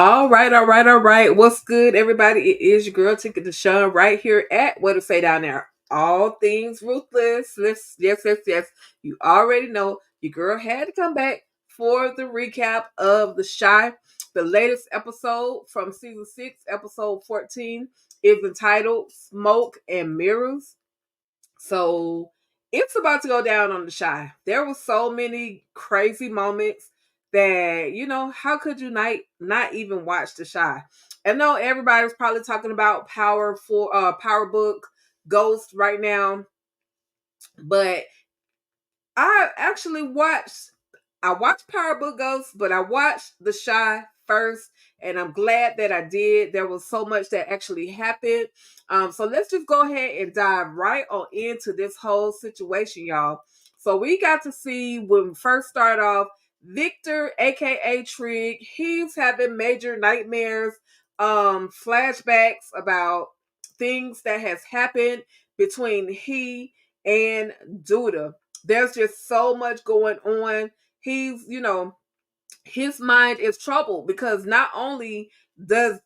All right, all right, all right. What's good, everybody? It is your girl Tinker Deshawn right here at What to Say Down There. All things ruthless. Yes, yes, yes. You already know your girl had to come back for the recap of The Shy. The latest episode from season 6, episode 14, is entitled Smoke and Mirrors. So it's about to go down on The Shy. There were so many crazy moments that, how could you not even watch The Shy? I know everybody's probably talking about Power Book Ghost right now, but I watched Power Book Ghost, but I watched The Shy first, and I'm glad that I did. There was so much that actually happened. So let's just go ahead and dive right on into this whole situation, y'all. So we got to see when we first start off, Victor, aka Trig, he's having major nightmares, flashbacks about things that has happened between he and Duda. There's just so much going on. He's, his mind is troubled because not only does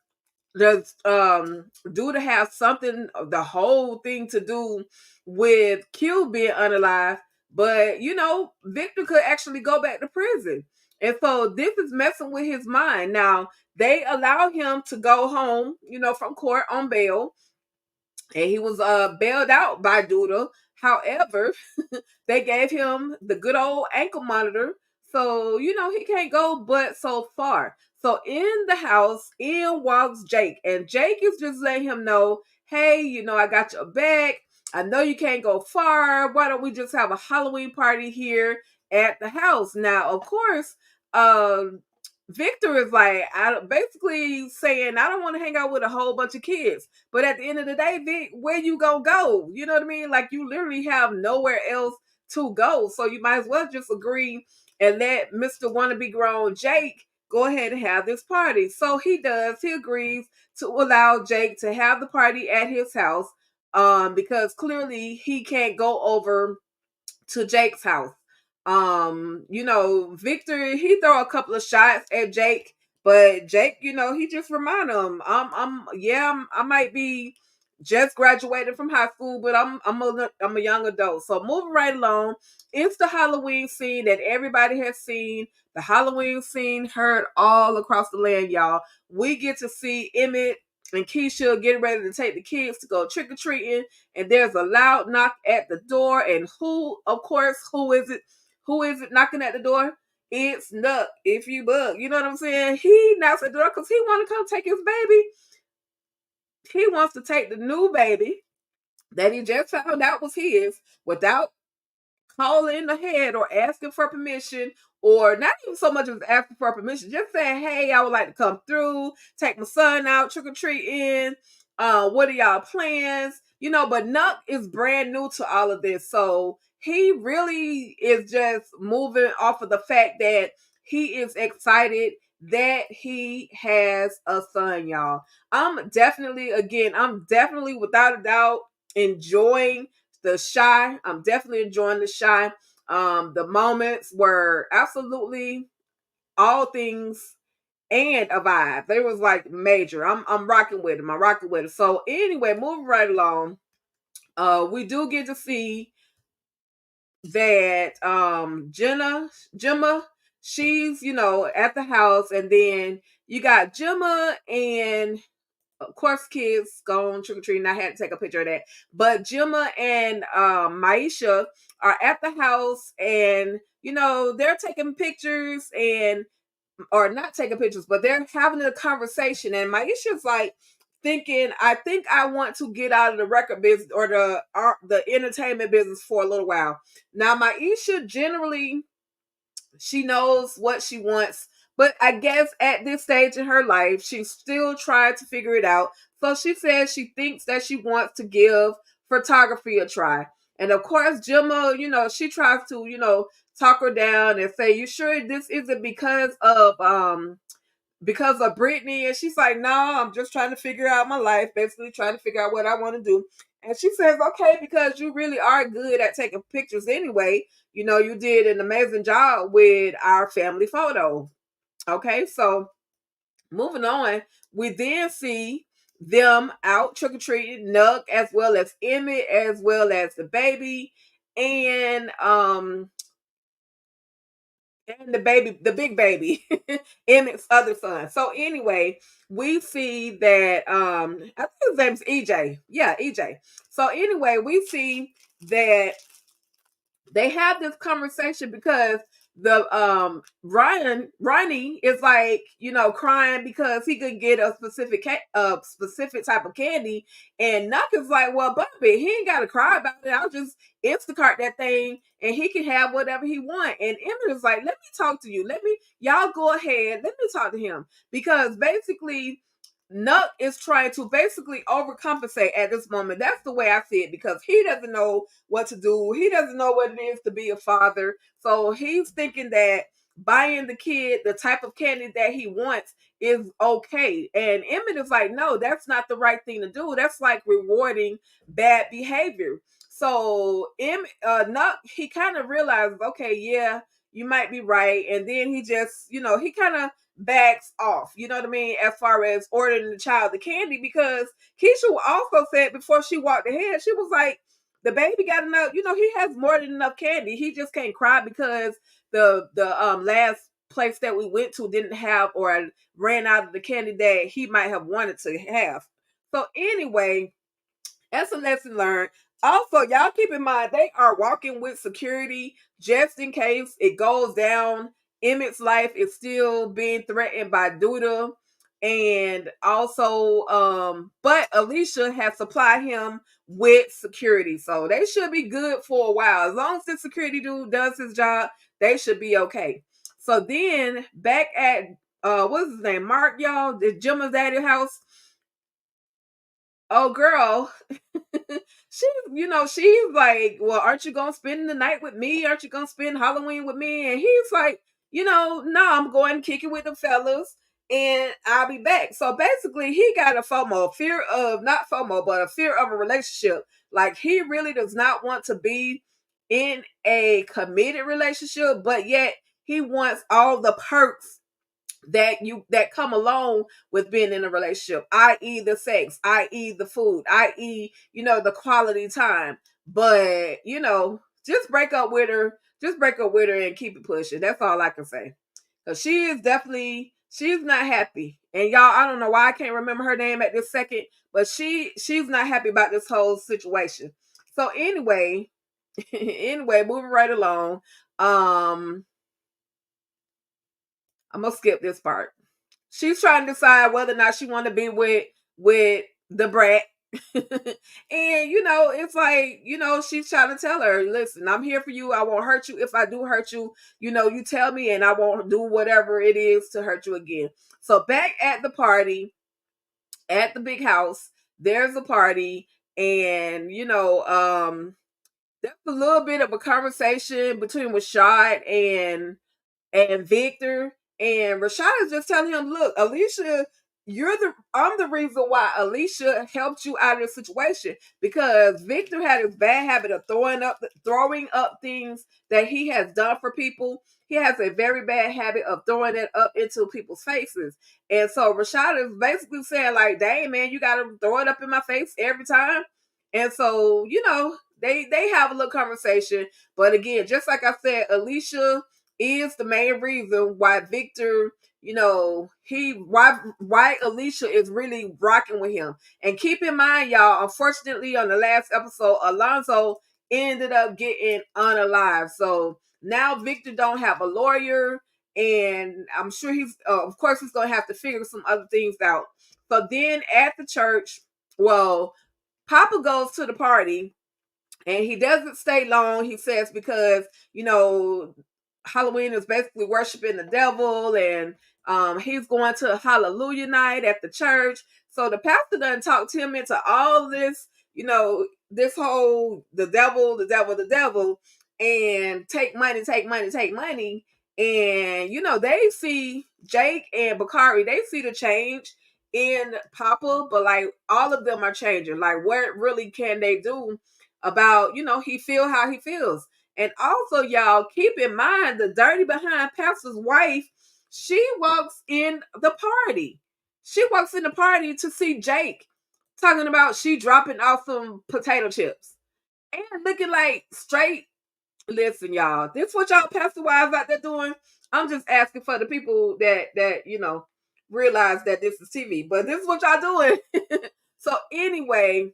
Duda have something, the whole thing to do with Q being unalive, but Victor could actually go back to prison. And so this is messing with his mind. Now, they allow him to go home, from court on bail, and he was bailed out by Duda. However, they gave him the good old ankle monitor, so he can't go but so far. So in the house, in walks Jake, and Jake is just letting him know, hey, I got your back. I know you can't go far. Why don't we just have a Halloween party here at the house? Now, of course, Victor is like, basically saying, I don't want to hang out with a whole bunch of kids. But at the end of the day, Vic, where you gonna go? You know what I mean? Like, you literally have nowhere else to go. So you might as well just agree and let Mr. Wanna Be Grown Jake go ahead and have this party. So he does. He agrees to allow Jake to have the party at his house, because clearly he can't go over to Jake's house. Victor, he throw a couple of shots at Jake, but Jake, he just remind him, I might be just graduated from high school, but I'm a young adult. So moving right along, it's the Halloween scene that everybody has seen. The Halloween scene heard all across the land, y'all. We get to see Emmett and Keisha getting ready to take the kids to go trick or treating, and there's a loud knock at the door. And who is it? Who is it knocking at the door? It's Nuck, if you bug. You know what I'm saying? He knocks at the door because he want to come take his baby. He wants to take the new baby that he just found out was his without calling ahead or asking for permission, or not even so much as asking for permission, just saying, hey, I would like to come through, take my son out trick or treating. What are y'all plans? But Nuck is brand new to all of this. So he really is just moving off of the fact that he is excited that he has a son, y'all. I'm definitely without a doubt enjoying The Shy. I'm definitely enjoying The Shy. The moments were absolutely all things and a vibe. They was like major. I'm rocking with him. I'm rocking with it. So anyway, moving right along. We do get to see that Gemma, she's, at the house, and then you got Gemma and of course, kids going trick or treating. I had to take a picture of that. But Gemma and Maisha are at the house, and they're taking pictures, and or not taking pictures, but they're having a conversation. And Maisha's like thinking, I think I want to get out of the record business or the entertainment business for a little while. Now, Maisha generally, she knows what she wants, but I guess at this stage in her life, she's still trying to figure it out. So she says she thinks that she wants to give photography a try. And of course, Gemma, she tries to, talk her down and say, you sure this isn't because of Brittany? And she's like, no, I'm just trying to figure out my life, basically trying to figure out what I want to do. And she says, okay, because you really are good at taking pictures anyway. You did an amazing job with our family photo. Okay, so Moving on, we then see them out trick or treating, Nuck as well as Emmett as well as the baby, and the baby, the big baby, Emmett's other son. So anyway, we see that I think his name's EJ. Yeah, EJ. So anyway, we see that they have this conversation because the Ronnie is like, crying because he could get a specific type of candy, and Nuck is like, well, Bumpy, he ain't gotta cry about it. I'll just Instacart that thing and he can have whatever he want. And Emmett is like, let me talk to you. Y'all go ahead, let me talk to him. Because basically Nuck is trying to basically overcompensate at this moment. That's the way I see it, because he doesn't know what to do. He doesn't know what it is to be a father. So he's thinking that buying the kid the type of candy that he wants is okay. And Emmett is like, no, that's not the right thing to do. That's like rewarding bad behavior. So Nuck, he kind of realizes, okay, yeah, you might be right. And then he just, he kind of backs off, you know what I mean, as far as ordering the child the candy, because Keisha also said before she walked ahead, she was like, the baby got enough, he has more than enough candy. He just can't cry because the last place that we went to didn't have or ran out of the candy that he might have wanted to have. So anyway, that's a lesson learned. Also, y'all keep in mind they are walking with security just in case it goes down. Emmett's life is still being threatened by Duda. And also, but Alicia has supplied him with security. So they should be good for a while. As long as the security dude does his job, they should be okay. So then back at what's his name? Mark, y'all, the Jim's daddy house. Oh girl, she's like, well, aren't you gonna spend the night with me? Aren't you gonna spend Halloween with me? And he's like, no, I'm going to kick it with the fellas and I'll be back. So basically he got a FOMO, fear of not FOMO, but a fear of a relationship. Like he really does not want to be in a committed relationship, but yet he wants all the perks that come along with being in a relationship, i.e. the sex, i.e. the food, i.e. the quality time. But just break up with her, and keep it pushing. That's all I can say, because she's not happy. And y'all, I don't know why I can't remember her name at this second, but she's not happy about this whole situation. So anyway, moving right along. I'm gonna skip this part. She's trying to decide whether or not she want to be with the brat. And it's like, she's trying to tell her, listen, I'm here for you. I won't hurt you. If I do hurt you, you tell me and I won't do whatever it is to hurt you again. So back at the party, at the big house, there's a party, and there's a little bit of a conversation between Rashad and Victor. And Rashad is just telling him, look, Alicia, I'm the reason why Alicia helped you out of the situation, because Victor had his bad habit of throwing up things that he has done for people. He has a very bad habit of throwing it up into people's faces. And so Rashad is basically saying, like, dang man, you gotta throw it up in my face every time. And so, they have a little conversation. But again, just like I said, Alicia is the main reason why Victor, why Alicia is really rocking with him. And keep in mind, y'all, unfortunately, on the last episode, Alonzo ended up getting unalive. So now Victor don't have a lawyer, and I'm sure of course, he's gonna have to figure some other things out. So then at the church, well, Papa goes to the party and he doesn't stay long. He says because Halloween is basically worshiping the devil, and he's going to a Hallelujah night at the church. So the pastor done talked him into all this, this whole the devil, the devil, and take money, take money, take money. And they see Jake and Bakari, they see the change in Papa, but like all of them are changing. Like, what really can they do about, he feel how he feels? And also, y'all, keep in mind the dirty behind pastor's wife. she walks in the party. She walks in the party to see Jake talking about she dropping off some potato chips and looking like straight. Listen, y'all, this what y'all pastor wives out there doing. I'm just asking for the people that realize that this is TV, but this is what y'all doing. So anyway,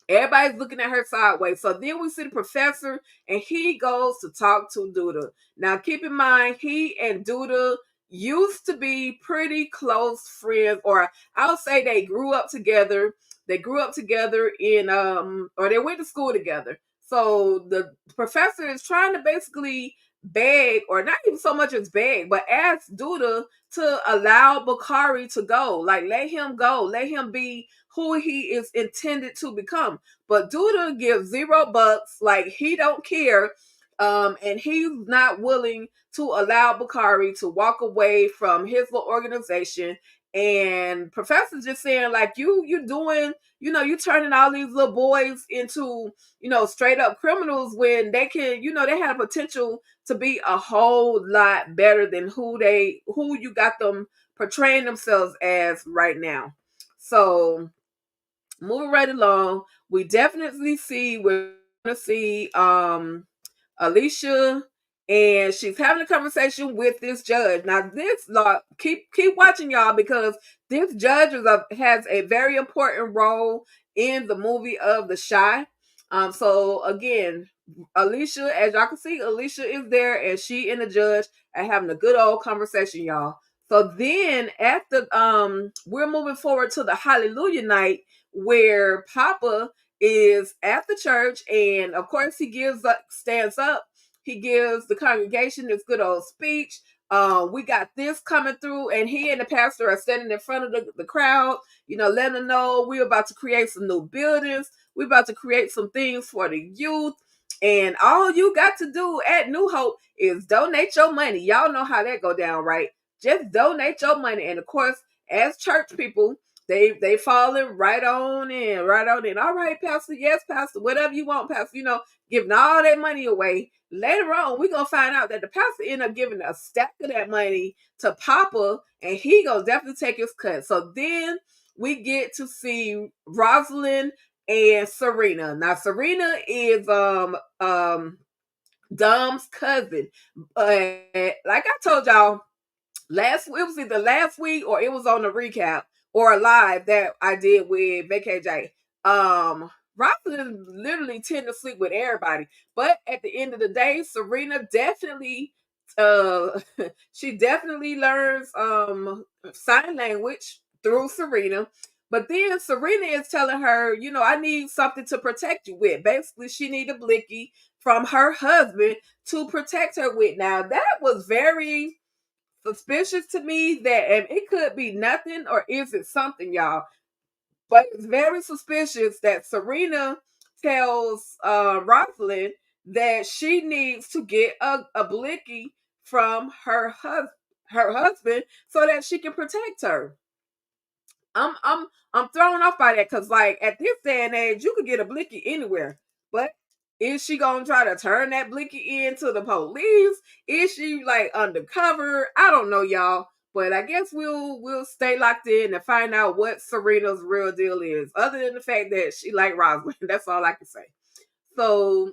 everybody's looking at her sideways. So then we see the professor, and he goes to talk to Duda. Now, keep in mind, he and Duda used to be pretty close friends, or I'll say they grew up together. They grew up together in or they went to school together. So the professor is trying to basically beg, or not even so much as beg, but ask Duda to allow Bakari to go. Like, let him go. Let him be who he is intended to become. But Duda gives $0. Like, he don't care. And he's not willing to allow Bakari to walk away from his little organization. And Professor's just saying, like, you doing, you turning all these little boys into, straight up criminals when they can, they have potential to be a whole lot better than who you got them portraying themselves as right now. So moving right along, we definitely see we're gonna see Alicia, and she's having a conversation with this judge. Now, this law, keep watching, y'all, because this judge has a very important role in the movie of The Chi. So again, Alicia, as y'all can see, Alicia is there, and she and the judge are having a good old conversation, y'all. So then at the we're moving forward to the Hallelujah night where Papa is at the church, and of course he stands up, he gives the congregation this good old speech. We got this coming through, and he and the pastor are standing in front of the crowd, letting them know we're about to create some new buildings, we're about to create some things for the youth, and all you got to do at New Hope is donate your money. Y'all know how that go down, right? Just donate your money. And of course, as church people, they falling right on in, right on in. All right, Pastor, yes, Pastor, whatever you want, Pastor, giving all that money away. Later on, we're gonna find out that the pastor ended up giving a stack of that money to Papa, and he gonna definitely take his cut. So then we get to see Rosalind and Serena. Now, Serena is Dom's cousin. Like I told y'all, it was either last week or it was on the recap or a live that I did with VKJ. Rosalind literally tend to sleep with everybody, but at the end of the day, Serena definitely uh she definitely learns sign language through Serena. But then Serena is telling her, I need something to protect you with. Basically, she need a blicky from her husband to protect her with. Now, that was very suspicious to me, that, and it could be nothing, or is it something, y'all? But it's very suspicious that Serena tells Rosalind that she needs to get a blicky from her husband so that she can protect her. I'm thrown off by that, because like at this day and age, you could get a blicky anywhere. But is she gonna try to turn that blicky into the police? Is she like undercover? I don't know, y'all. But I guess we'll stay locked in and find out what Serena's real deal is. Other than the fact that she like Rosalind, that's all I can say. So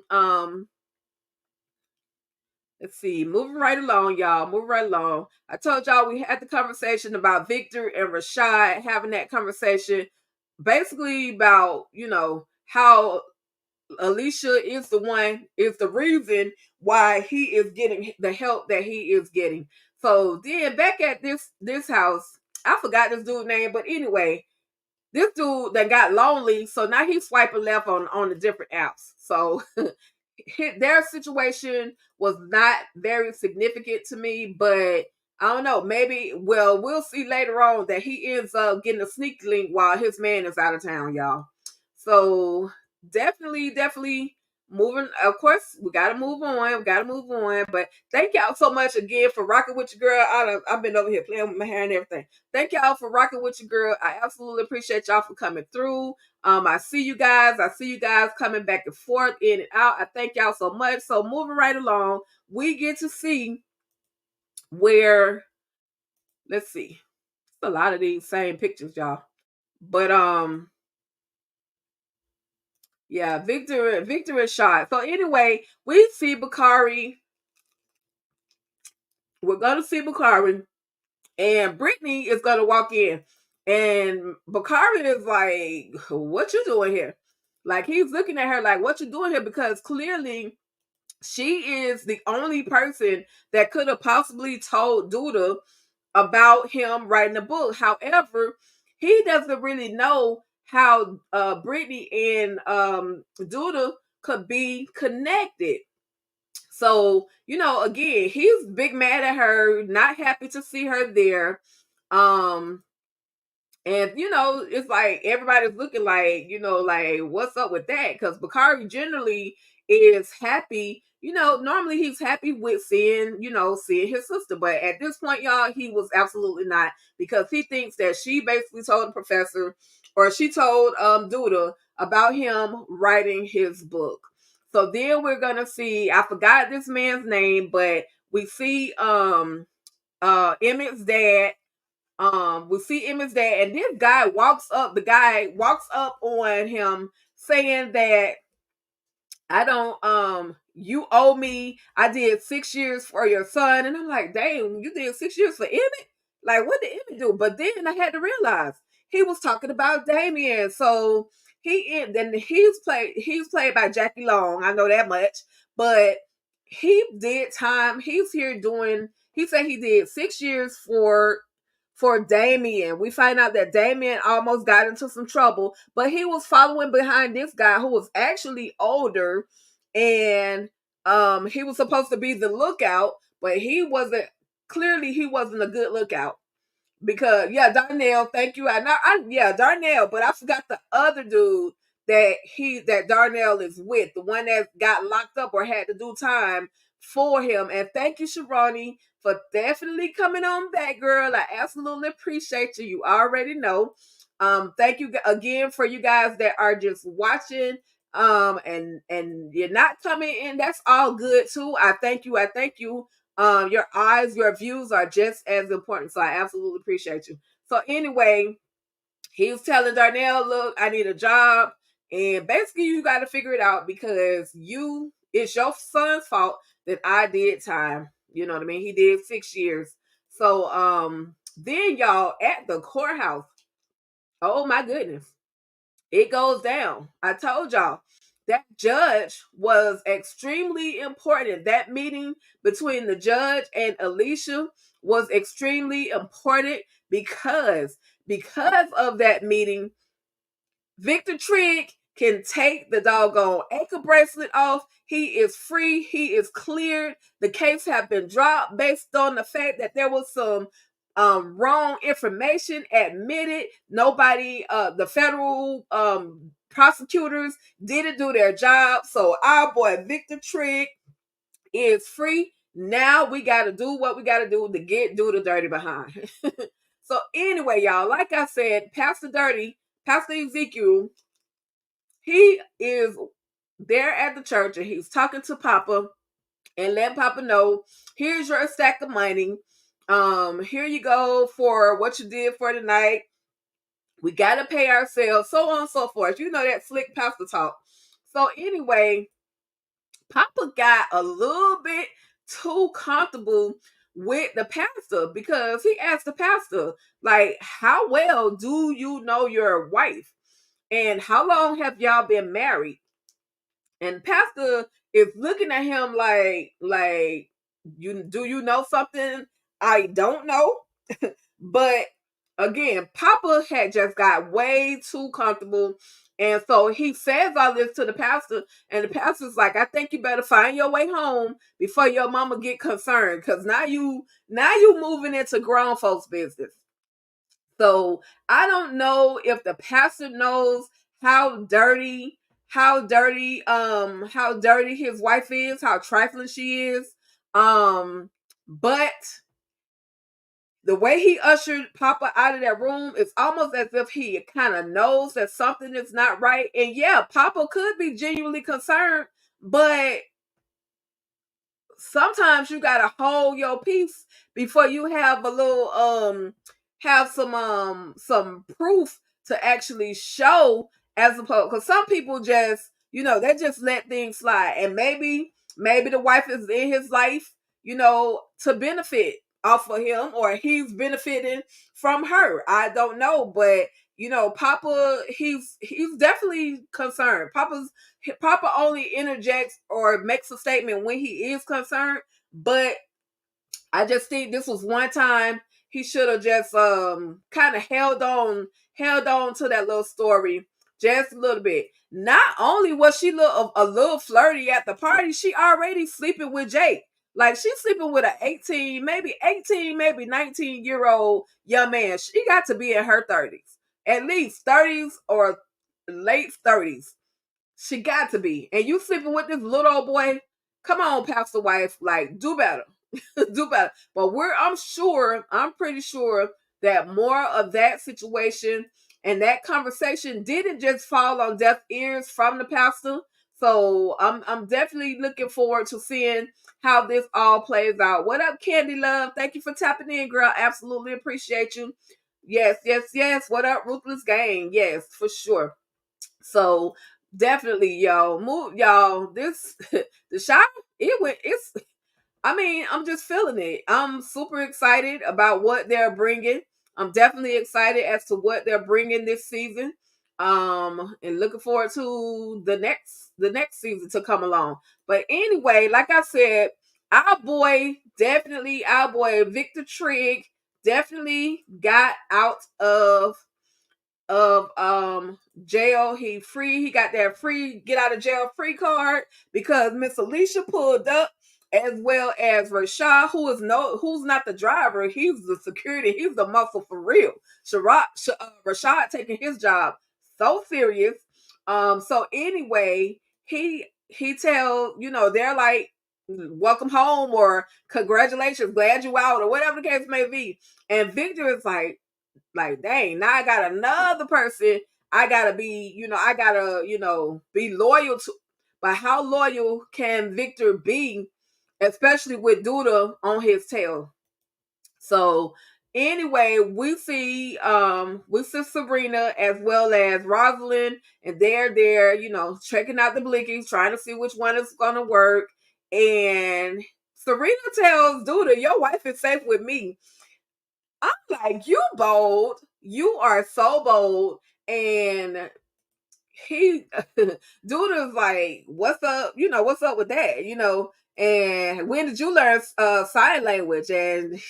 let's see, moving right along, y'all. Moving right along. I told y'all we had the conversation about Victor and Rashad, having that conversation basically about, how Alicia is the reason why he is getting the help that he is getting. So then back at this house, I forgot this dude's name, but anyway, this dude that got lonely, so now he's swiping left on the different apps. So their situation was not very significant to me, but I don't know. Maybe, well, we'll see later on that he ends up getting a sneak link while his man is out of town, y'all. So definitely moving. Of course, we gotta move on. We gotta move on. But thank y'all so much again for rocking with your girl. I've been over here playing with my hair and everything. Thank y'all for rocking with your girl. I absolutely appreciate y'all for coming through. I see you guys. I see you guys coming back and forth, in and out. I thank y'all so much. So moving right along, we get to see where let's see. It's a lot of these same pictures, y'all. But yeah, Victor is shot. So anyway, we see Bakari. We're gonna see Bakari, and Brittany is gonna walk in, and Bakari is like, "What you doing here?" Like he's looking at her like, "What you doing here?" Because clearly she is the only person that could have possibly told Duda about him writing a book. However, he doesn't really know how Brittany and Duda could be connected. So, again, he's big mad at her, not happy to see her there. Um, and it's like everybody's looking like, like what's up with that? Because Bakari generally is happy. Normally he's happy with seeing his sister. But at this point, y'all, he was absolutely not, because he thinks that she basically told the professor, or she told Duda about him writing his book. So then we're gonna see, I forgot this man's name, but we see Emmett's dad. We see Emmett's dad, and this guy walks up. The guy walks up on him saying that I don't you owe me. I did 6 years for your son. And I'm like, dang, you did 6 years for Emmett? Like, what did Emmett do? But then I had to realize he was talking about Damien. So he's played by Jackie Long. I know that much. But he did time. He's here doing, he said he did 6 years for Damien. We find out that Damien almost got into some trouble, but he was following behind this guy who was actually older, and he was supposed to be the lookout, but he wasn't a good lookout. Because yeah, Darnell, thank you. Yeah, Darnell, but I forgot the other dude that Darnell is with, the one that got locked up or had to do time for him. And thank you, Sharoni, for definitely coming on back, girl. I absolutely appreciate you. You already know. Thank you again for you guys that are just watching. And you're not coming in. That's all good too. I thank you. I thank you. Your eyes, your views are just as important. So I absolutely appreciate you. So anyway, he was telling Darnell, look, I need a job. And basically you got to figure it out, because it's your son's fault that I did time. You know what I mean? He did 6 years. So then y'all at the courthouse. Oh my goodness. It goes down. I told y'all that judge was extremely important. That meeting between the judge and Alicia was extremely important, because of that meeting, Victor Trigg can take the doggone ankle bracelet off. He is free. He is cleared. The case have been dropped based on the fact that there was some wrong information admitted. Nobody, the federal prosecutors didn't do their job. So our boy Victor Trigg is free. Now we got to do what we got to do to do the dirty behind. So anyway, y'all, like I said, Pastor Ezekiel, he is there at the church, and he's talking to Papa and letting Papa know, here's your stack of money. Here you go for what you did for the night. We gotta pay ourselves, so on and so forth. You know that slick pastor talk. So anyway, Papa got a little bit too comfortable with the pastor, because he asked the pastor, like, how well do you know your wife? And how long have y'all been married? And pastor is looking at him like, you know something I don't know? But again, Papa had just got way too comfortable. And so he says all this to the pastor, and the pastor's like, I think you better find your way home before your mama get concerned. Cause now you moving into grown folks' business. So I don't know if the pastor knows how dirty, how dirty his wife is, how trifling she is. But the way he ushered Papa out of that room, it's almost as if he kind of knows that something is not right. And yeah, Papa could be genuinely concerned, but sometimes you gotta hold your peace before you have a little have some proof to actually show, as opposed, because some people just, they just let things slide. And maybe the wife is in his life, to benefit off of him, or he's benefiting from her. I don't know, but Papa, he's definitely concerned. Papa only interjects or makes a statement when he is concerned, but I just think this was one time he should have just kind of held on to that little story just a little bit. Not only was she a little flirty at the party, she already sleeping with Jake. Like, she's sleeping with an 18, maybe 19-year-old young man. She got to be in her 30s. At least 30s or late 30s. She got to be. And you sleeping with this little old boy? Come on, pastor wife. Like, do better. Do better. But I'm pretty sure that more of that situation and that conversation didn't just fall on deaf ears from the pastor. So I'm definitely looking forward to seeing how this all plays out. What up, Candy Love? Thank you for tapping in, girl. Absolutely appreciate you. Yes, yes, yes. What up, Ruthless Gang? Yes, for sure. So definitely, y'all, move, y'all. This the shot, it's, I mean, I'm just feeling it. I'm super excited about what they're bringing. I'm definitely excited as to what they're bringing this season. And looking forward to the next season to come along. But anyway, like I said, our boy Victor Trigg definitely got out of jail. He got that free get out of jail free card because Miss Alicia pulled up, as well as Rashad, who's not the driver. He's the security. He's the muscle for real. Rashad taking his job so serious. So anyway, he tell, they're like, welcome home, or congratulations, glad you out, or whatever the case may be. And Victor is like, dang, now I got another person I gotta be, be loyal to. But how loyal can Victor be, especially with Duda on his tail? So anyway, we see Sabrina as well as Rosalind, and they're there, checking out the blinkies, trying to see which one is gonna work. And Serena tells Duda, your wife is safe with me. I'm like, you bold. You are so bold. And he Duda's like, what's up? What's up with that? And when did you learn sign language? And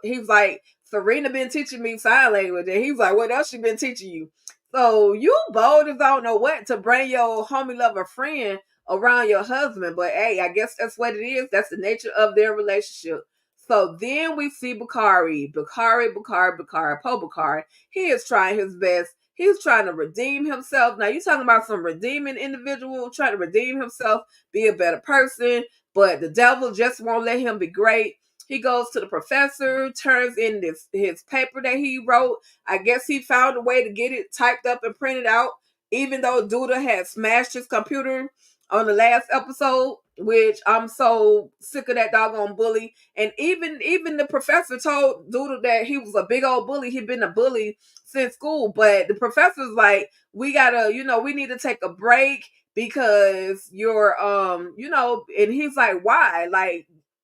he's like, Serena been teaching me sign language. And he's like, what else she been teaching you? So you bold as I don't know what to bring your homie lover friend around your husband. But hey, I guess that's what it is. That's the nature of their relationship. So then we see Bakari. Poe Bakari. He is trying his best. He's trying to redeem himself. Now, you talking about some redeeming individual trying to redeem himself, be a better person, but the devil just won't let him be great. He goes to the professor, turns in his paper that he wrote. I guess he found a way to get it typed up and printed out, even though Duda had smashed his computer on the last episode, which I'm so sick of that doggone bully. And even the professor told Duda that he was a big old bully. He'd been a bully since school, but the professor's like, we gotta, we need to take a break because you're, and he's like, why?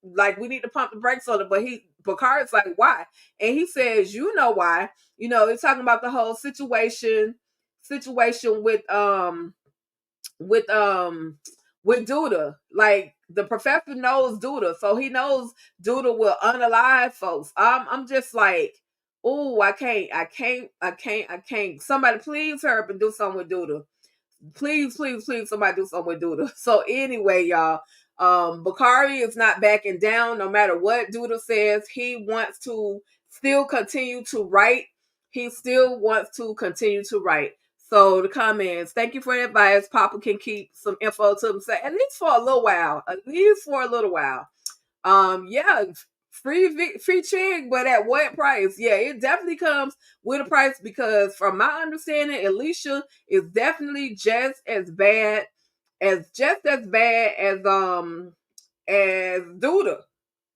Like we need to pump the brakes on it. But Picard's like, why? And he says, you know why? He's talking about the whole situation with Duda. Like, the professor knows Duda, so he knows Duda will unalive folks. I'm just like, oh, I can't. Somebody please hurry up and do something with Duda. Please, please, please, somebody do something with Duda. So anyway, y'all, Bakari is not backing down no matter what Duda says. He wants to still continue to write. He still wants to continue to write. So the comments, thank you for the advice. Papa can keep some info to himself, at least for a little while. At least for a little while. Yeah, free Chig, but at what price? Yeah, it definitely comes with a price, because from my understanding, Alicia is definitely just as bad as as Duda.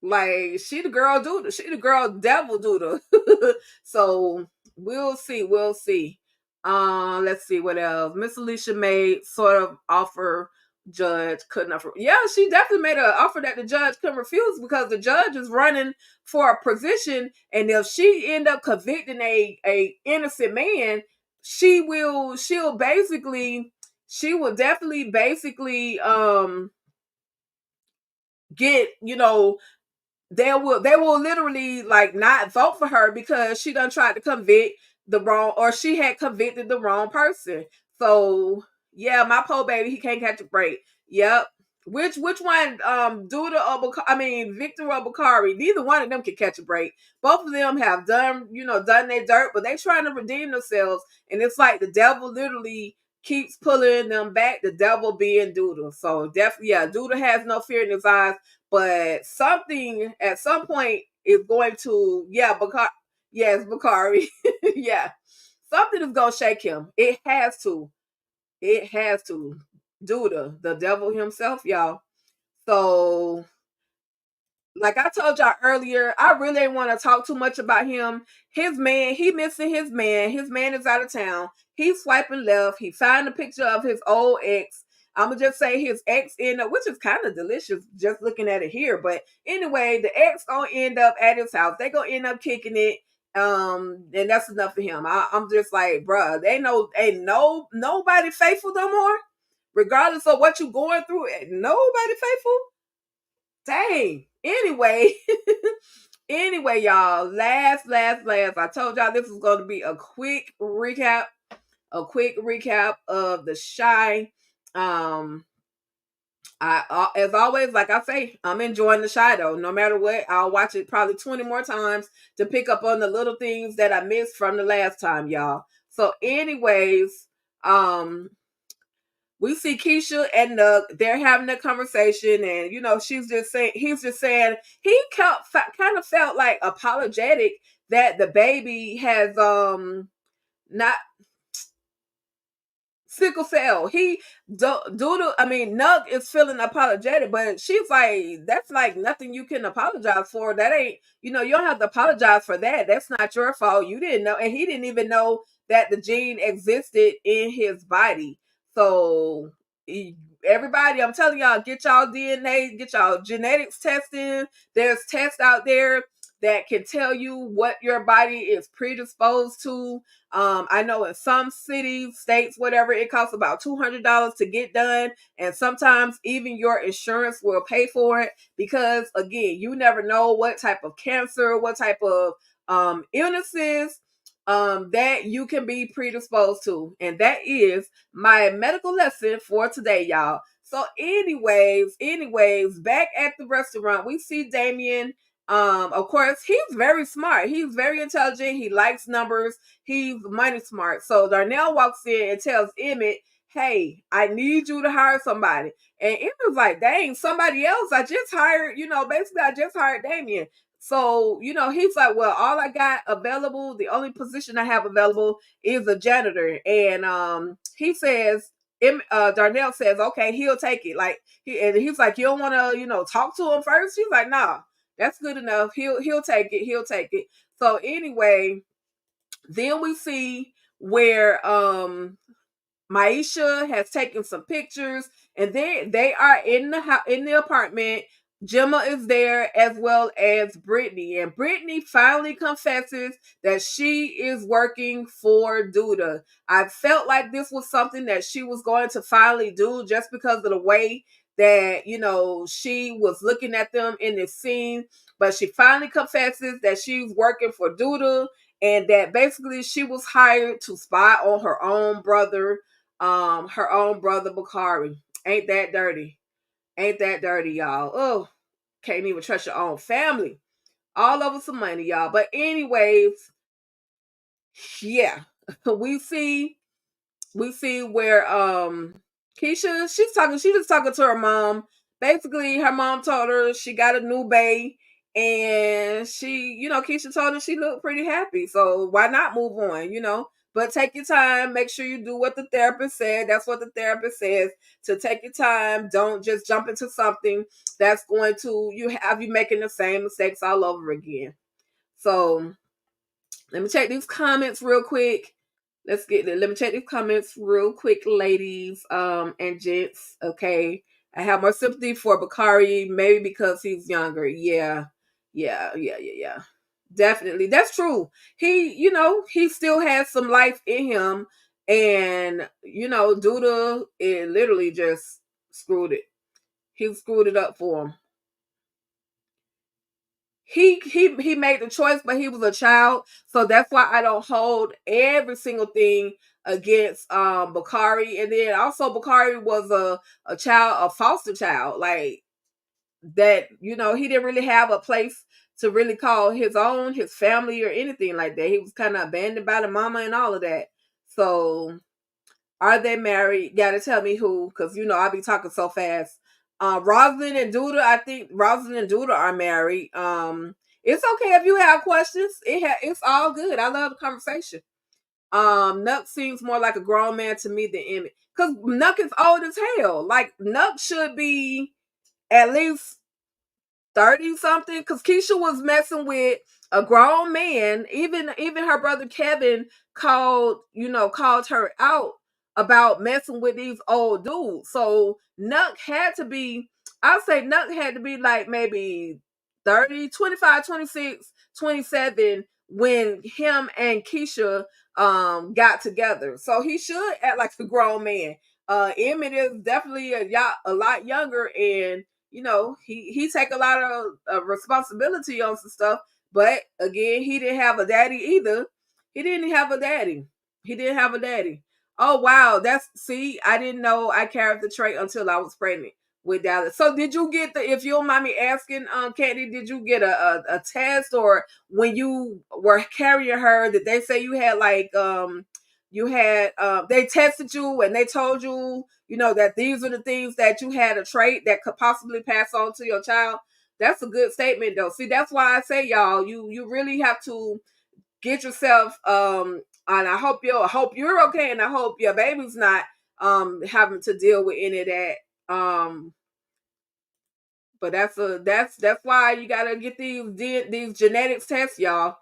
Like she the girl Duda. She the girl devil Duda. So we'll see. We'll see. Let's see what else. Miss Alicia made sort of offer judge couldn't offer. Yeah, she definitely made an offer that the judge couldn't refuse because the judge is running for a position, and if she end up convicting a innocent man, she will definitely basically get, they will literally like not vote for her because she done tried to convict the wrong, or she had convicted the wrong person. So yeah, my poor baby, he can't catch a break. Yep. Which one? Duda or Victor or Bakari? Neither one of them can catch a break. Both of them have done their dirt, but they trying to redeem themselves, and it's like the devil literally keeps pulling them back. The devil being Duda. So definitely, yeah, Duda has no fear in his eyes, but something at some point is going to, yes, Bakari. Yeah, something is gonna shake him. It has to do the devil himself, y'all. So like I told y'all earlier, I really didn't want to talk too much about him. His man, he missing his man. His man is out of town. He's swiping left. He found a picture of his old ex. I'm gonna just say his ex end up, which is kind of delicious just looking at it here. But anyway, the ex gonna end up at his house. They gonna end up kicking it. And that's enough for him. I'm just like, bruh, ain't nobody faithful no more. Regardless of what you going through, ain't nobody faithful. Dang. Anyway, anyway, y'all. Last. I told y'all this was going to be a quick recap. A quick recap of the Chi. As always, like I say, I'm enjoying the Chi though. No matter what, I'll watch it probably 20 more times to pick up on the little things that I missed from the last time, y'all. So, anyways, we see Keisha and they're having a conversation, and he's just saying he kind of felt like apologetic that the baby has not sickle cell. He Doodle, Nug is feeling apologetic, but she's like, that's like nothing you can apologize for. That ain't, you don't have to apologize for that. That's not your fault. You didn't know, and he didn't even know that the gene existed in his body. So everybody, I'm telling y'all, get y'all DNA, get y'all genetics testing. There's tests out there that can tell you what your body is predisposed to. I know in some cities, states, whatever, it costs about $200 to get done, and sometimes even your insurance will pay for it because, again, you never know what type of cancer, what type of illnesses that you can be predisposed to, and that is my medical lesson for today, y'all. So, anyways, back at the restaurant, we see Damien. Of course, he's very smart. He's very intelligent. He likes numbers. He's money smart. So Darnell walks in and tells Emmett, "Hey, I need you to hire somebody." And Emmett's like, "Dang, somebody else? I just hired, basically I just hired Damien." So, he's like, "Well, all I got available, the only position I have available is a janitor." And he says, Darnell says, "Okay, he'll take it." Like he's like, "You don't want to, talk to him first?" He's like, "Nah, that's good enough. He'll take it. He'll take it." So anyway, then we see where Maisha has taken some pictures, and they are in the apartment. Gemma is there as well as Brittany, and Brittany finally confesses that she is working for Duda. I felt like this was something that she was going to finally do just because of the way that she was looking at them in this scene. But she finally confesses that she's working for Duda, and that basically she was hired to spy on her own brother Bakari. Ain't that dirty? Ain't that dirty, y'all? Oh, can't even trust your own family. All over some money, y'all. But anyways, yeah. we see where Keisha, she just talking to her mom. Basically, her mom told her she got a new baby, and Keisha told her she looked pretty happy. So why not move on, But take your time. Make sure you do what the therapist said. That's what the therapist says, to take your time. Don't just jump into something that's going to have you making the same mistakes all over again. So let me check these comments real quick. Let me check these comments real quick, ladies and gents. Okay. I have more sympathy for Bakari, maybe because he's younger. Yeah. Yeah. Definitely. That's true. He still has some life in him. And, Duda, it literally just screwed it. He screwed it up for him. He made the choice, but he was a child, so that's why I don't hold every single thing against Bakari. And then also Bakari was a child, a foster child, like that. He didn't really have a place to really call his own, his family or anything like that. He was kind of abandoned by the mama and all of that. So are they married? Gotta tell me who, because I'll be talking so fast. Rosalind and Duda, I think Rosalind and Duda are married. It's okay if you have questions. It's all good. I love the conversation. Nuck seems more like a grown man to me than Emmett, because Nuck is old as hell. Like Nuck should be at least 30 something, because Keisha was messing with a grown man. Even her brother Kevin called her out about messing with these old dudes. So Nuck had to be, I'll say Nuck had to be like maybe 30, 25, 26, 27 when him and Keisha got together. So he should act like a grown man. Emmett is definitely a lot younger, and he take a lot of responsibility on some stuff. But again, he didn't have a daddy either. He didn't have a daddy. He didn't have a daddy. Oh wow, I didn't know I carried the trait until I was pregnant with Dallas. So did you get if you don't mind me asking, Candy, did you get a test, or when you were carrying her, did they say you had like they tested you and they told you, that these are the things that you had a trait that could possibly pass on to your child? That's a good statement though. See, that's why I say, y'all, you really have to get yourself and I hope you're okay, and I hope your baby's not having to deal with any of that. But that's why you gotta get these genetics tests, y'all.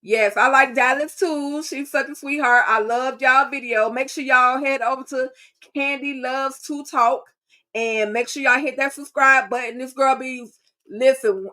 Yes, I like Dallas too. She's such a sweetheart. I loved y'all video. Make sure y'all head over to Candy Loves to Talk and make sure y'all hit that subscribe button. This girl be listen.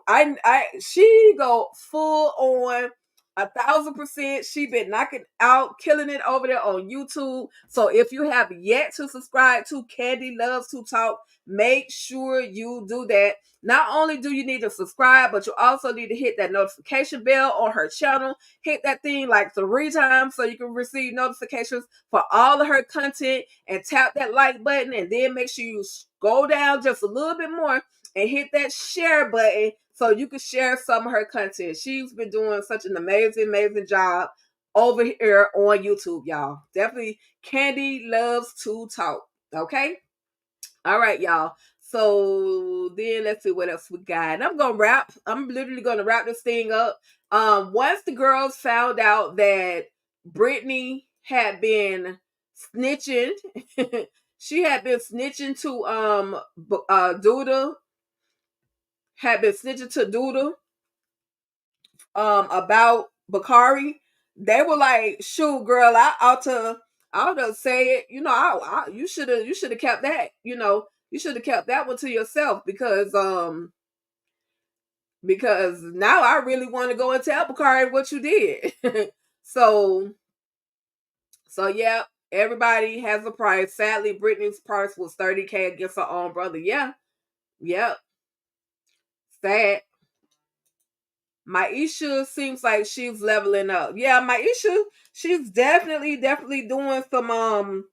She go full on 1,000%. She been knocking out, killing it over there on YouTube. So if you have yet to subscribe to Candy Loves to Talk, make sure you do that. Not only do you need to subscribe, but you also need to hit that notification bell on her channel. Hit that thing like 3 times so you can receive notifications for all of her content, and tap that like button, and then make sure you go down just a little bit more and hit that share button so you can share some of her content. She's been doing such an amazing job over here on YouTube, y'all. Definitely Candy Loves to Talk. Okay? All right, y'all. So then let's see what else we got. And I'm gonna wrap. I'm literally gonna wrap this thing up. Once the girls found out that Brittany had been snitching, she had been snitching to Duda, had been snitching to Duda about Bakari. They were like, "Shoot, girl, I ought to say it. You should have kept that. You should have kept that one to yourself, because now I really want to go and tell Bakari what you did." so yeah, everybody has a price. Sadly, Brittany's price was 30K against her own brother. Yeah, yep, sad. Maisha seems like she's leveling up. Yeah, Maisha, she's definitely doing some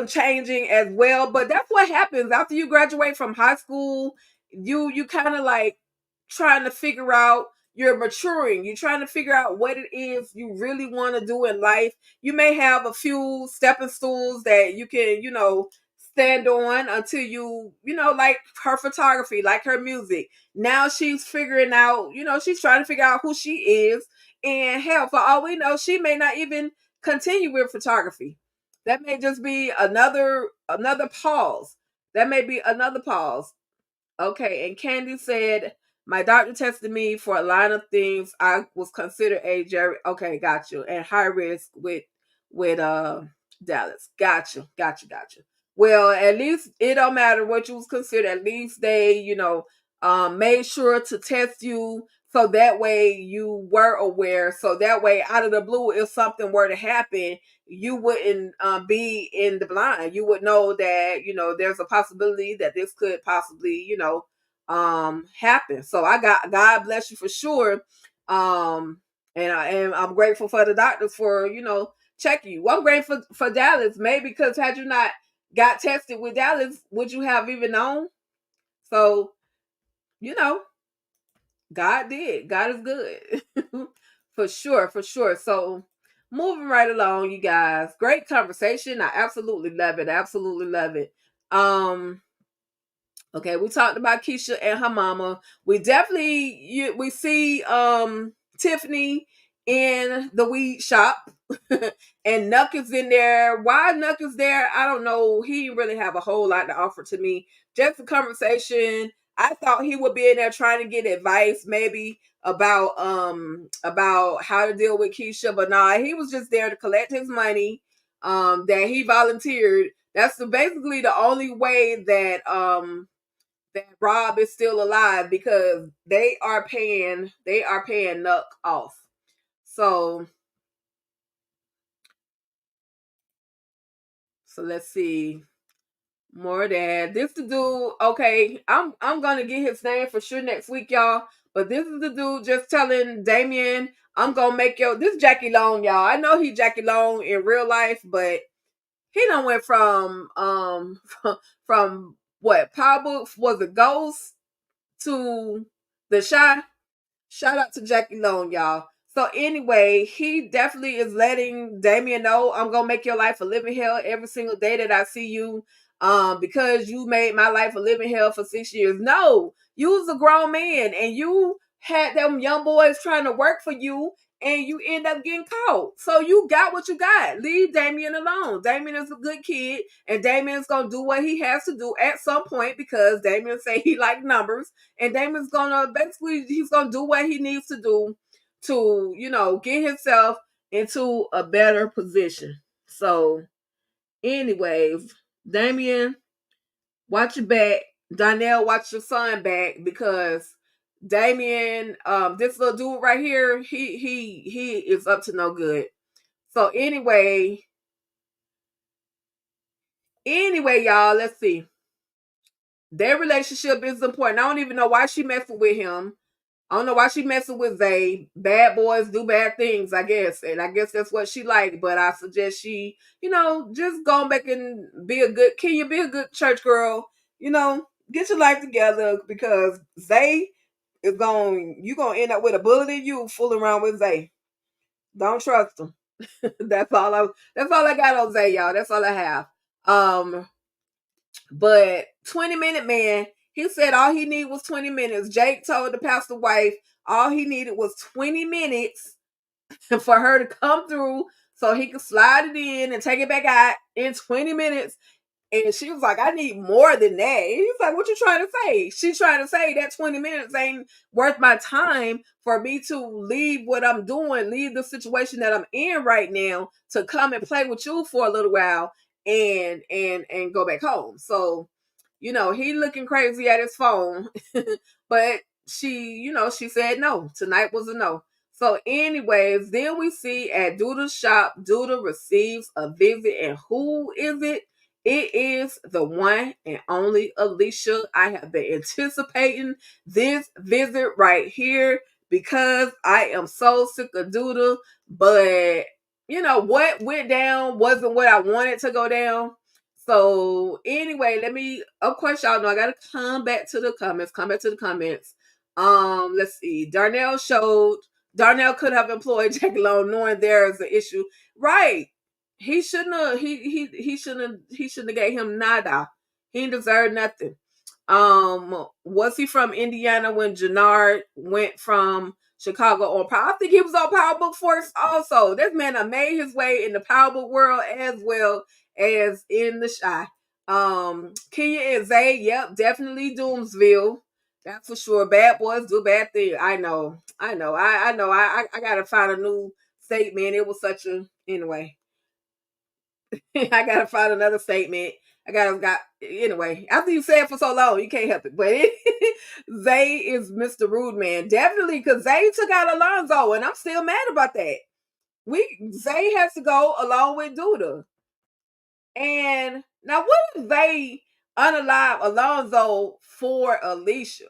changing as well. But that's what happens after you graduate from high school. You kind of like trying to figure out, you're maturing. You're trying to figure out what it is you really want to do in life. You may have a few stepping stools that you can, stand on until like her photography, like her music. Now she's figuring out, she's trying to figure out who she is. And hell, for all we know, she may not even continue with photography. That may just be another pause. That may be another pause. Okay, and Candy said, my doctor tested me for a line of things. I was considered a okay, got you. And high risk with Dallas. Got you. Well, at least it don't matter what you was considered. At least they, made sure to test you so that way you were aware. So that way, out of the blue, if something were to happen, you wouldn't be in the blind. You would know that there's a possibility that this could possibly happen. So I got God bless you for sure. And I'm grateful for the doctors for checking you. Well, I'm grateful for Dallas, maybe because had you not got tested with Dallas, would you have even known? So you know, God did. God is good. For sure, for sure. So moving right along, you guys. Great conversation. I absolutely love it. Absolutely love it. Okay, we talked about Keisha and her mama. We definitely we see Tiffany in the weed shop and Nuck is in there. Why Nuck is there, I don't know. He really have a whole lot to offer to me. Just a conversation. I thought he would be in there trying to get advice, maybe about how to deal with Keisha, but nah, he was just there to collect his money that he volunteered. That's basically the only way that Rob is still alive, because they are paying Nuck off. So let's see. More dad. This the dude. Okay, I'm gonna get his name for sure next week, y'all. But this is the dude just telling Damien, I'm gonna make this Jackie Long, y'all. I know he Jackie Long in real life, but he done went from what Power Books was a ghost to the Shy. Shout out to Jackie Long, y'all. So anyway, he definitely is letting Damien know, I'm gonna make your life a living hell every single day that I see you. Because you made my life a living hell for 6 years. No, you was a grown man and you had them young boys trying to work for you and you end up getting caught. So you got what you got. Leave Damien alone. Damien is a good kid and Damien's gonna do what he has to do at some point, because Damien say he like numbers, and Damon's gonna basically he's gonna do what he needs to do to get himself into a better position. So, anyways, Damien, watch your back. Donnell, watch your son back, because Damien, this little dude right here, he is up to no good. So anyway, y'all, let's see. Their relationship is important. I don't even know why she messing with him. I don't know why she messing with Zay. Bad boys do bad things, I guess. And I guess that's what she like. But I suggest she, just go back and can you be a good church girl? Get your life together, because Zay you're going to end up with a bullet in you fooling around with Zay. Don't trust him. That's all I got on Zay, y'all. That's all I have. But 20-minute man, he said all he needed was 20 minutes. Jake told the pastor wife all he needed was 20 minutes for her to come through so he could slide it in and take it back out in 20 minutes. And she was like, I need more than that. And he's like, what you trying to say? She's trying to say that 20 minutes ain't worth my time for me to leave what I'm doing, leave the situation that I'm in right now to come and play with you for a little while and go back home. So, he looking crazy at his phone. But she said no. Tonight was a no. So, anyways, then we see at Duda's shop, Duda receives a visit. And who is it? It is the one and only Alicia. I have been anticipating this visit right here because I am so sick of Duda. But what went down wasn't what I wanted to go down. So anyway, of course, y'all know I gotta come back to the comments. Let's see. Darnell could have employed Jackie Long knowing there's an issue. Right. He shouldn't have he shouldn't have gave him nada. He didn't deserve nothing. Was he from Indiana when Jannard went from Chicago on Power. I think he was on Power Book Force also. This man made his way in the Power Book world as well as in the Shy. Kenya and Zay, yep, definitely Doomsville. That's for sure. Bad boys do bad things. I know. I know. I know. I gotta find a new statement. It was such a anyway. I gotta find another statement. Got anyway. After you say it for so long, you can't help it. But Zay is Mr. Rude Man, definitely, because Zay took out Alonzo, and I'm still mad about that. Zay has to go along with Duda. And now, what if they unalive Alonzo for Alicia?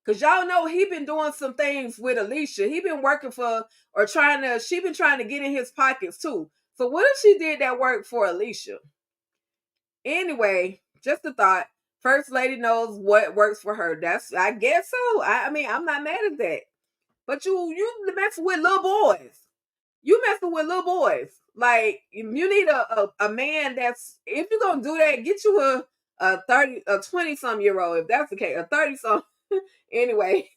Because y'all know he been doing some things with Alicia. He been working for or trying to. She been trying to get in his pockets too. So what if she did that work for Alicia? Anyway, just a thought. First lady knows what works for her. That's I guess so. I mean, I'm not mad at that. But you messing with little boys. You messing with little boys. Like you need a man that's if you're gonna do that, get you a 20-some-year-old, if that's the case, a 30-some. Anyway,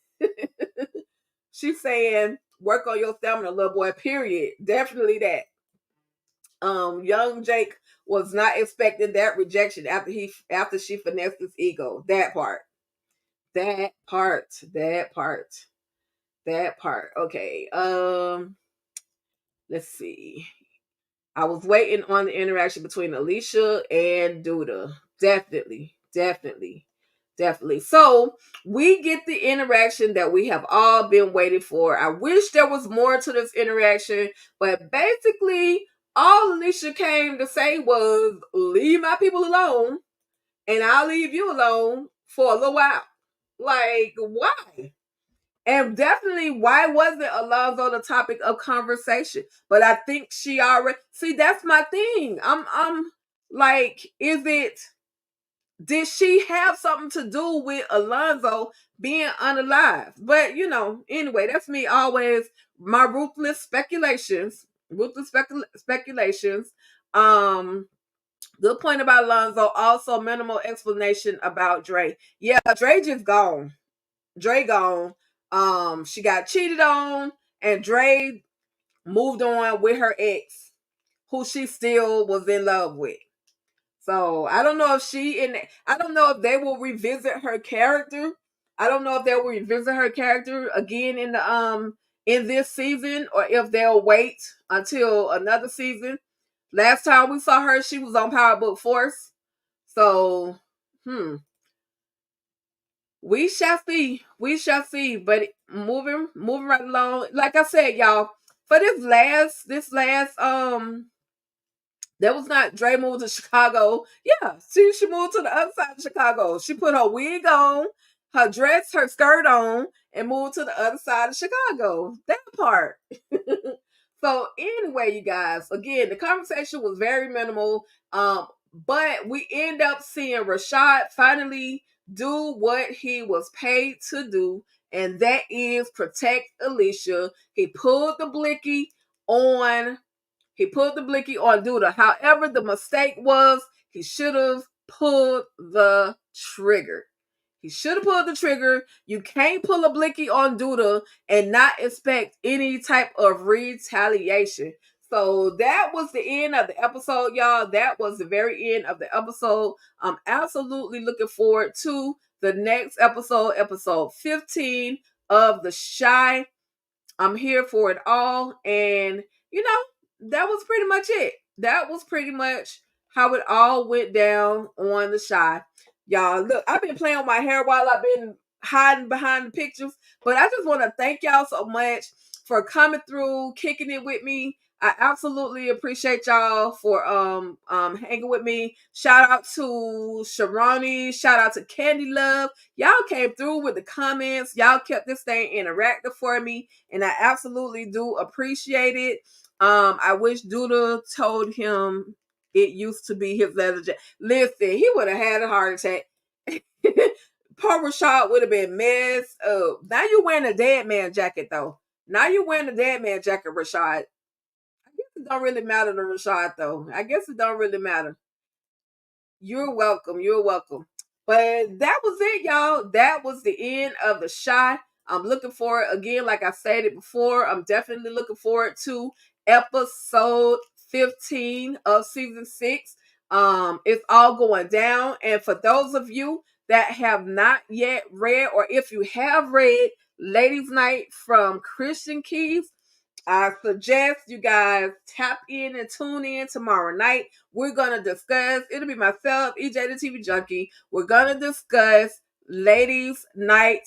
she's saying work on your stamina, little boy, period. Definitely that. Young Jake was not expecting that rejection after she finessed his ego. That part. That part. That part. That part. Okay. Let's see. I was waiting on the interaction between Alicia and Duda. Definitely. Definitely. Definitely. So we get the interaction that we have all been waiting for. I wish there was more to this interaction, but basically, all Alicia came to say was, leave my people alone, and I'll leave you alone for a little while. Like, why? And definitely, why wasn't Alonzo the topic of conversation? But I think she already see that's my thing. I'm like, is it did she have something to do with Alonzo being unalive? But anyway, that's me always my ruthless speculations. Speculations. Um, good point about Alonzo. Also, minimal explanation about Dre. Yeah, Dre just gone. Dre gone. She got cheated on, and Dre moved on with her ex, who she still was in love with. So I don't know if I don't know if they will revisit her character. I don't know if they will revisit her character again in this season, or if they'll wait until another season. Last time we saw her, she was on Power Book Force. So, we shall see. We shall see. But moving right along. Like I said, y'all, for this last that was not Dre moved to Chicago. Yeah, she moved to the other side of Chicago. She put her wig on, her dress, her skirt on, and moved to the other side of Chicago. That part. So anyway, you guys, again, the conversation was very minimal. But we end up seeing Rashad finally do what he was paid to do, and that is protect Alicia. He pulled the blicky on Duda. However, the mistake was he should have pulled the trigger. He should have pulled the trigger. You can't pull a blicky on Duda and not expect any type of retaliation. So that was the end of the episode, y'all. That was the very end of the episode. I'm absolutely looking forward to the next episode, episode 15 of The Shy. I'm here for it all. And, that was pretty much it. That was pretty much how it all went down on The Shy. Y'all, look, I've been playing with my hair while I've been hiding behind the pictures. But I just want to thank y'all so much for coming through, kicking it with me. I absolutely appreciate y'all for hanging with me. Shout out to Sharoni. Shout out to Candy Love. Y'all came through with the comments. Y'all kept this thing interactive for me, and I absolutely do appreciate it. I wish Duda told him it used to be his leather jacket. Listen, he would have had a heart attack. Poor Rashad would have been messed up. Now you're wearing a dead man jacket, though. Now you're wearing a dead man jacket, Rashad. I guess it don't really matter to Rashad, though. I guess it don't really matter. You're welcome. You're welcome. But that was it, y'all. That was the end of The Shy. I'm looking forward again, like I said it before. I'm definitely looking forward to episode 15 of season 6. It's all going down. And for those of you that have not yet read, or if you have read Ladies Night from Christian Keys, I suggest you guys tap in and tune in tomorrow night. We're gonna discuss. It'll be myself, EJ the TV Junkie. We're gonna discuss Ladies Night,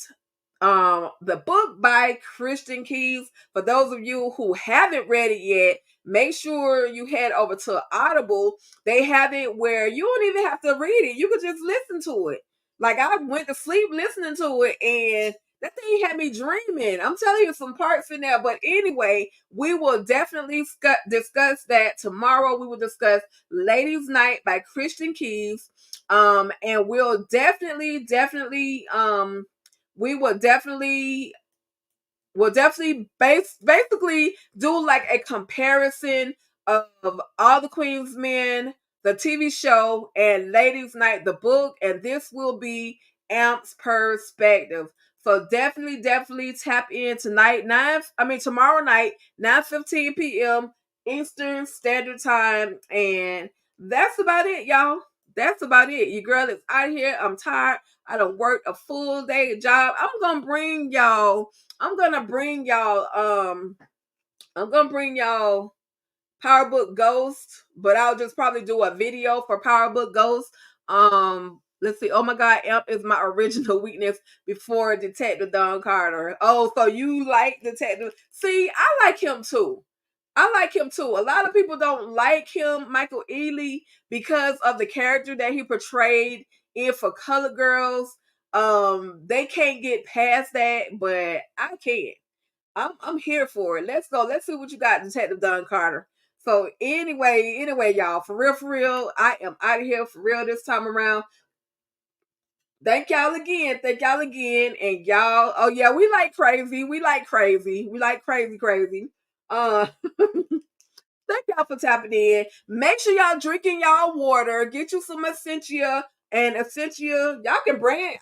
the book by Christian Keys. For those of you who haven't read it yet, make sure you head over to Audible. They have it where you don't even have to read it. You could just listen to it. Like, I went to sleep listening to it, and that thing had me dreaming. I'm telling you some parts in there. But anyway, we will definitely discuss that tomorrow. We will discuss Ladies Night by Christian Keys. And we will definitely basically do like a comparison of All the Queen's Men, the TV show, and Ladies Night, the book, and this will be Amp's perspective. So definitely tap in tonight, tomorrow night, 9:15 p.m. Eastern Standard Time. And that's about it, y'all. That's about it. Your girl is out here. I'm tired. I don't work a full day job. I'm gonna bring y'all Power Book Ghost, but I'll just probably do a video for Power Book Ghost. Let's see. Oh my God, Amp is my original weakness before Detective Don Carter. Oh, so you like Detective? See, I like him too. A lot of people don't like him, Michael Ealy, because of the character that he portrayed in For Color Girls. They can't get past that, but I can. I'm here for it. Let's go. Let's see what you got, Detective Don Carter. So anyway, y'all, for real, I am out of here for real this time around. Thank y'all again. And y'all, oh yeah, we like crazy. Crazy. Uh Thank y'all for tapping in. Make sure y'all drinking y'all water. Get you some Essentia. And Essentia, y'all can bring it.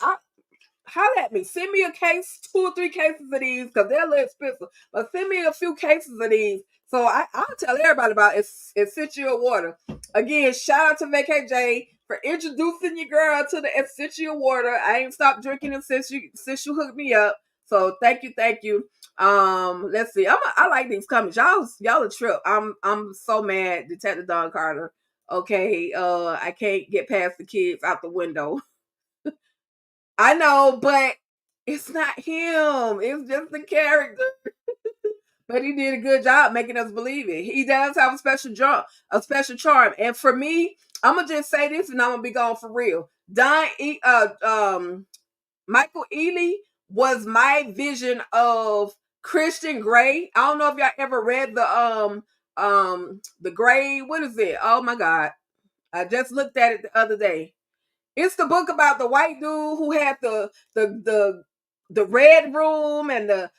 Holler at me. Send me a case, 2 or 3 cases of these, because they're a little expensive. But send me a few cases of these. So I'll tell everybody about Essentia water. Again, shout out to Vacay J for introducing your girl to the Essentia water. I ain't stopped drinking it since you hooked me up. So thank you. Let's see. I like these comments. Y'all a trip. I'm so mad, Detective Don Carter. Okay, I can't get past the kids out the window. I know, but it's not him. It's just the character. But he did a good job making us believe it. He does have a special charm. And for me, I'm gonna just say this, and I'm gonna be gone for real. Michael Ealy was my vision of Christian Grey. I don't know if y'all ever read the Grey. What is it? Oh my God! I just looked at it the other day. It's the book about the white dude who had the red room, and the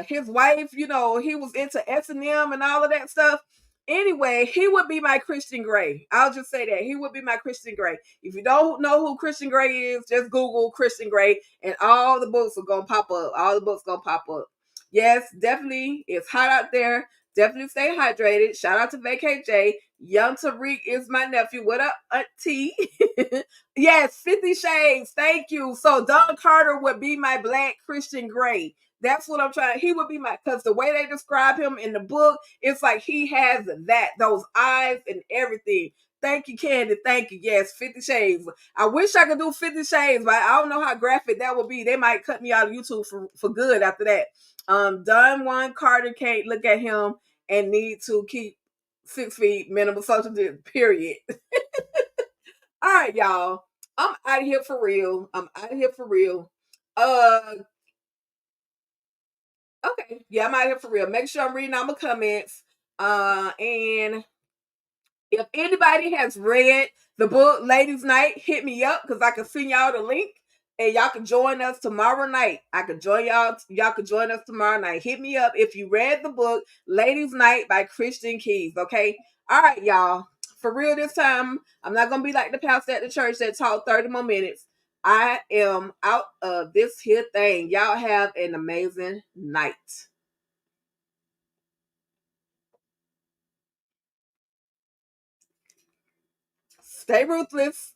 his wife, he was into S&M and all of that stuff. Anyway, he would be my Christian Grey. I'll just say that. He would be my Christian Grey. If you don't know who Christian Grey is, just Google Christian Grey and all the books are gonna pop up. Yes, definitely. It's hot out there. Definitely stay hydrated. Shout out to Vacay J. Young Tariq is my nephew. What up, Auntie? Yes, 50 Shades. Thank you. So Don Carter would be my Black Christian Grey. That's what I'm trying. He would be because the way they describe him in the book, it's like he has those eyes and everything. Thank you, Candy. Thank you. Yes, 50 Shades. I wish I could do 50 Shades, but I don't know how graphic that would be. They might cut me out of YouTube for good after that. Don Juan Carter can't look at him and need to keep 6 feet minimum social distance, period. All right, y'all. I'm out of here for real. Uh, okay. Yeah, I'm out of here for real. Make sure I'm reading all my comments. And if anybody has read the book Ladies Night, hit me up because I can send y'all the link. And y'all can join us tomorrow night. Y'all can join us tomorrow night. Hit me up if you read the book Ladies Night by Christian Keys. Okay. All right, y'all. For real this time, I'm not gonna be like the pastor at the church that taught 30 more minutes. I am out of this here thing. Y'all have an amazing night. Stay ruthless.